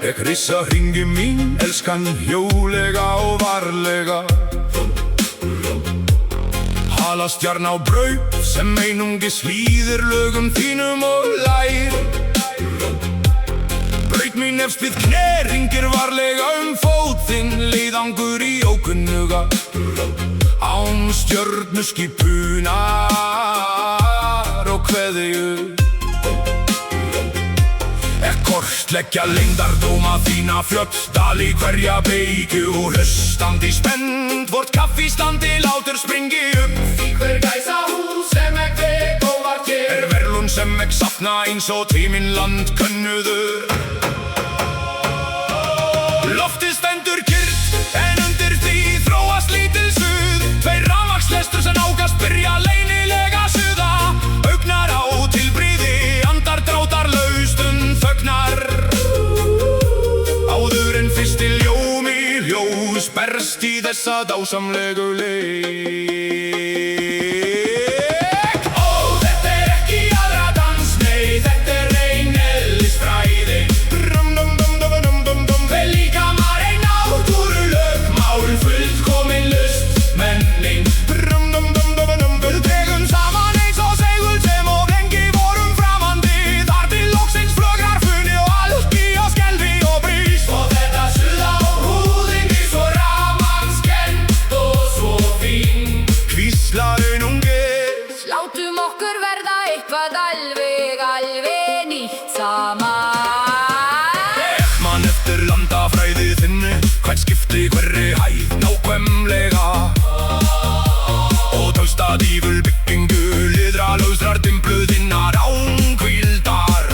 Ég rissa hringi mín, elskan, hjólega og varlega. Halastjarn á braut sem einungis hlýðir lögum þínum og lær. Braut mín efst við kné, hringir varlega fót þinn, leiðangur í ókunnuga. Án stjörnuskipunar og kveðju. Kortleggja leyndardóma þína flött, dal í hverja beygju og hlustandi spennt, vort kaffíslandi látur springi upp. Í hver gæsa hús sem kvek og var kér, verlun sem safna eins og tíminn land könnuður. Loftið stendur kyrrt, en undir því þróast lítil suð. Tveir rafmagnslestur sem nálgast byrja leynilega suða. Augnar á tilbrigði, andar drátar laustun þögnar. Áður en fyrsti ljómi ljós berst í þessa dásamlegu leik. Ó, þetta ekki aðradans, nei, þetta reyn eðlisfræði. Vel líkamar ein náttúrulög, mál fullkomin lust, menning. Við dregum saman eins og segul sem of lengi vorum framandi. Þar til loksins flögrar funni og alki og skelfi og brýst. Og þetta suða á húðinni svo rafmagnskennt og svo fín. Hvíslar einungis, látum okkur verða eitthvað alveg nýtt saman. Ég man eftir landafræði þinni, hvert skipti hverri hæð nákvæmlega. Og tölsta díful byggingu, liðra lausrar dimpluðinnar án hvíldar.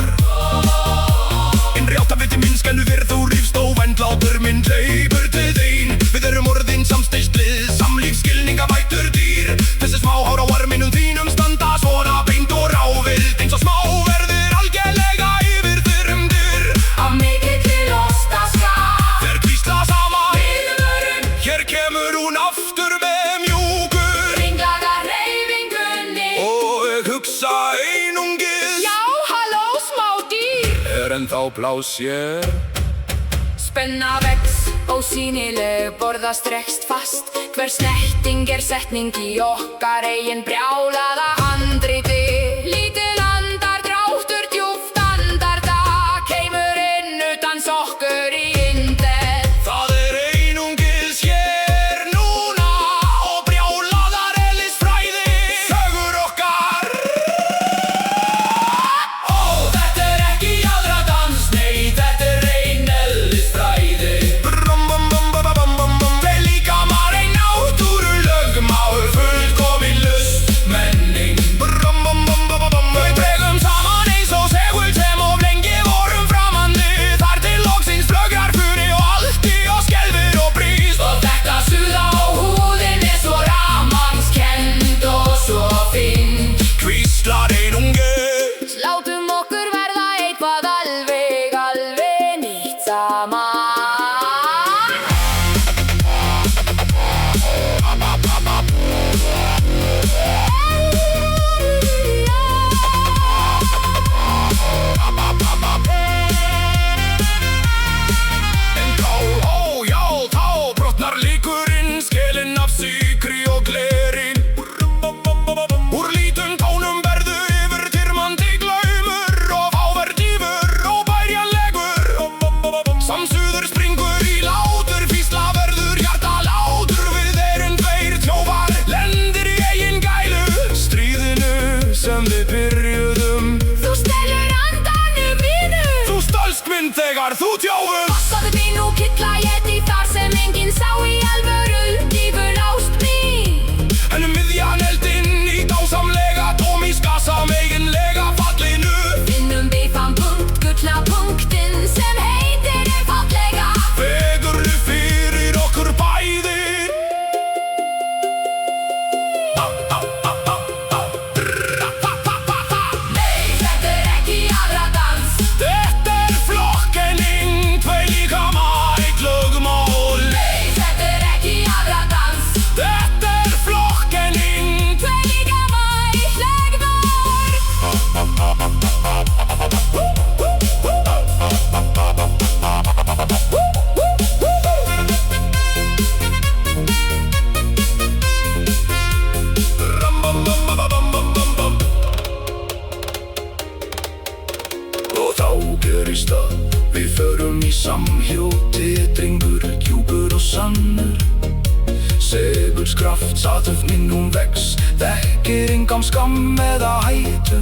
Innri áttaviti minn skelfur fyrir þú rífst og vendlátur minn hleypur til þín. Við erum orðin samsteyslið, samlífsskilningavættur dýr. Þessi smáhár á arminum þínum standa svona beint og rávild, eins og smáverðir algjörlega yfirþyrmdir. Af mikilli lostaskap Þeir hvísla saman, við vörum hér kemur hún aftur með mjúkur. ringlaga hreyfingunni. Og ég hugsa einungis, Já, halló, smá dýr. ennþá pláss hér. Spenna vex, ósýnileg borða strekst fast. Hver snerting setning í okkar eigin brjálaða handriti. Lítil andar dráttur djúpt andartak, heimurinn utan sokkur í indel. Það einungis hér núna og brjálaðar eðlisfræði sögur okkar. Ó, þetta ekki aðradans, nei, þetta reyn eðlisfræði. Vel líkamar ein náttúrulög, mál fullkomin lust, menning. Við dregum saman eins og segul sem of lengi vorum framandi. Þar til loksins flögrar funni og alki og skelfir og brýst. Og þetta suða á húðinni svo rafmagnskennt og svo fín. Hvíslar einungis, Látum okkur verða eitthvað alveg nýtt saman. en þá, ó já, þá brotnar líkurinn, skelin af sykri og glerin. Úr lítum tónum verðu yfirþyrmandi glaumur og fáverðífur og bærjanlegur. Samsuður springur í látur, físla verður hjarta látur. Við erum tveir þjófar, lendir í eigin gælu, stríðinu sem við byrjuðum. Þú stelur andanum mínu, Þú stölsk minn þegar þú þjófur. passaðu mín og kittla ég því þar sem enginn sá í alvöru. Dýfur ást mín, En miðjan eldinn í dásamlega tómíska sameigin sannur. Segulskraft satöfnin hún vex, þekkir engan skam eða hættu.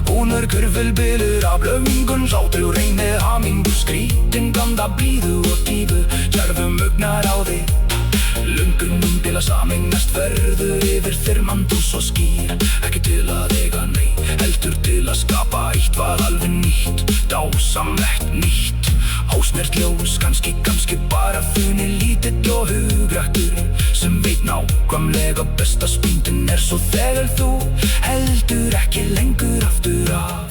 Hún kurfulbylur af löngun sátu og reynir hamingu, skrítin blanda blíðu og tífu, djörfum augnar á þig. Löngunum til að sameinast verður yfir þyrmandus og skýr, ekki til að eiga nei, heldur til að skapa eitthvað alveg nýtt, dásamlegt nýtt. Ásnert ljós, kannski bara funir lítill og hugrættur, sem veit nákvæmlega besta stundin svo þegar þú heldur ekki lengur aftur af.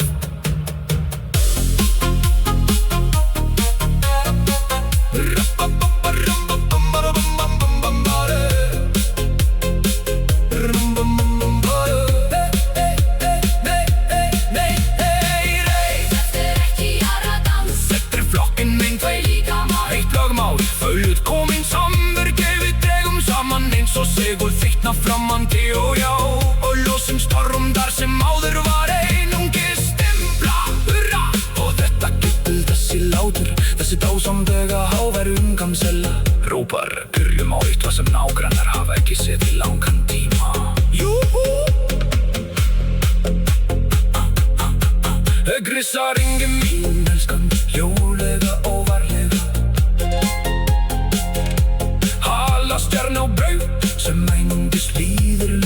Og segur þykkna framandi og já, og ljósum stormdar sem áður var einungis stimpla, hurra. Og þetta getur þessi látur, þessi dásamlega háværu umgangsella, rópar byrjum á eitthvað sem nágrannar hafa ekki séð í langan tíma. Júhú! Grissaringi mín elskan, hjólega og varlega, halastjarn á braut sem einungis líður